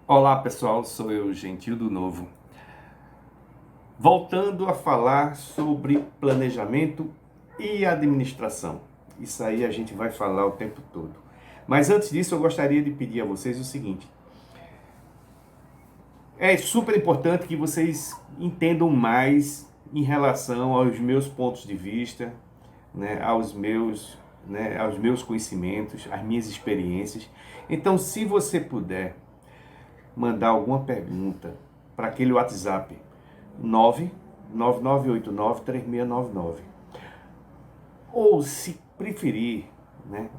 Olá pessoal, sou eu, Gentil do Novo. Voltando a falar sobre planejamento e administração. Isso aí a gente vai falar o tempo todo. Mas antes disso eu gostaria de pedir a vocês o seguinte. É super importante que vocês entendam mais em relação aos meus pontos de vista, aos meus conhecimentos, às minhas experiências. Então, se você puder mandar alguma pergunta para aquele WhatsApp 999893699. Ou se preferir,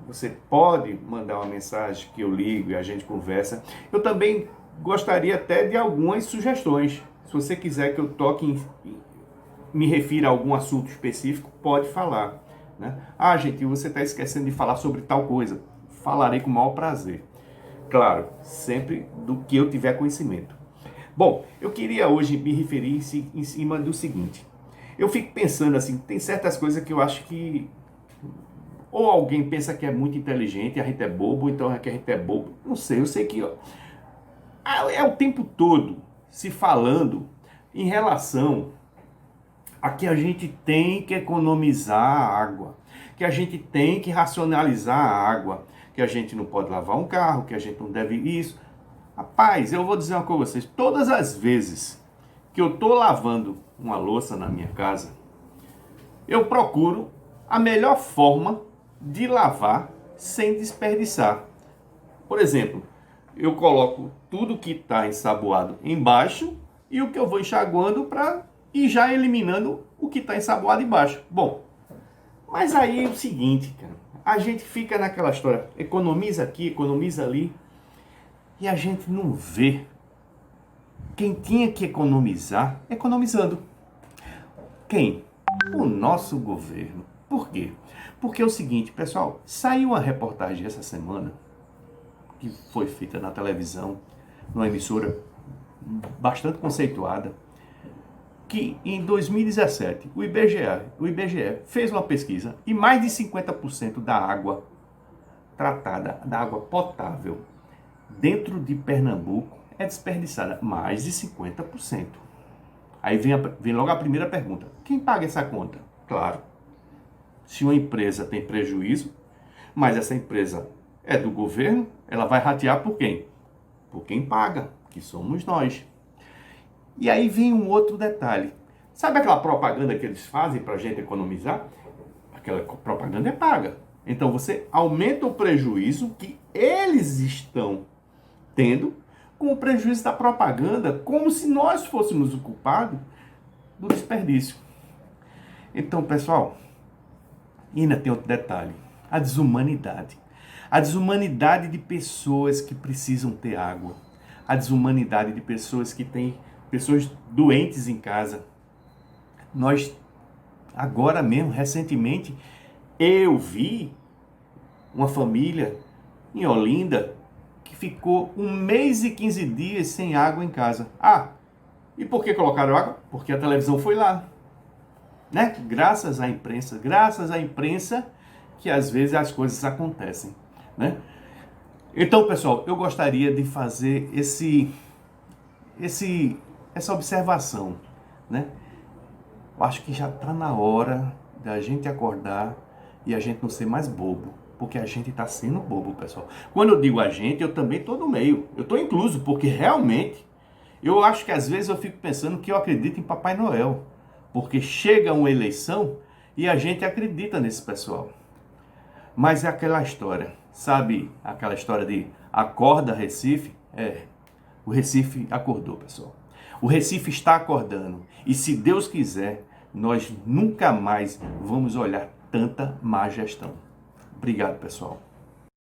você pode mandar uma mensagem que eu ligo e a gente conversa. Eu também gostaria até de algumas sugestões. Se você quiser que eu me refira a algum assunto específico, pode falar. Gente, você está esquecendo de falar sobre tal coisa. Falarei com o maior prazer. Claro, sempre do que eu tiver conhecimento. Bom, eu queria hoje me referir em cima do seguinte. Eu fico pensando assim, tem certas coisas que eu acho que ou alguém pensa que é muito inteligente, a gente é bobo, então é que a gente é bobo. Não sei, eu sei que é o tempo todo se falando em relação a que a gente tem que economizar a água, que a gente tem que racionalizar a água, que a gente não pode lavar um carro, que a gente não deve isso. Rapaz, eu vou dizer uma coisa a vocês, todas as vezes que eu estou lavando uma louça na minha casa, eu procuro a melhor forma de lavar sem desperdiçar. Por exemplo, eu coloco tudo que está ensaboado embaixo e o que eu vou enxaguando para ir já eliminando o que está ensaboado embaixo. Bom, mas aí é o seguinte, cara, a gente fica naquela história, economiza aqui, economiza ali, e a gente não vê quem tinha que economizar, economizando. Quem? O nosso governo. Por quê? Porque é o seguinte, pessoal, saiu uma reportagem essa semana, que foi feita na televisão, numa emissora bastante conceituada, que em 2017 o IBGE fez uma pesquisa e mais de 50% da água tratada, da água potável, dentro de Pernambuco é desperdiçada. Mais de 50%. Aí vem logo a primeira pergunta. Quem paga essa conta? Claro, se uma empresa tem prejuízo, mas essa empresa é do governo, ela vai ratear por quem? Por quem paga, que somos nós. E aí vem um outro detalhe. Sabe aquela propaganda que eles fazem para a gente economizar? Aquela propaganda é paga. Então você aumenta o prejuízo que eles estão tendo com o prejuízo da propaganda, como se nós fôssemos o culpado do desperdício. Então, pessoal, ainda tem outro detalhe. A desumanidade. A desumanidade de pessoas que precisam ter água. A desumanidade de pessoas que têm pessoas doentes em casa. Nós, agora mesmo, recentemente, eu vi uma família em Olinda que ficou 1 mês e 15 dias sem água em casa. E por que colocaram água? Porque a televisão foi lá. Graças à imprensa que às vezes as coisas acontecem. Então, pessoal, eu gostaria de fazer essa observação. Eu acho que já está na hora da gente acordar e a gente não ser mais bobo. Porque a gente está sendo bobo, pessoal. Quando eu digo a gente, eu também estou no meio. Eu estou incluso, porque realmente, eu acho que às vezes eu fico pensando que eu acredito em Papai Noel. Porque chega uma eleição e a gente acredita nesse pessoal. Mas é aquela história, sabe? Aquela história de acorda Recife? O Recife acordou, pessoal. O Recife está acordando. E se Deus quiser, nós nunca mais vamos olhar tanta má gestão. Obrigado, pessoal.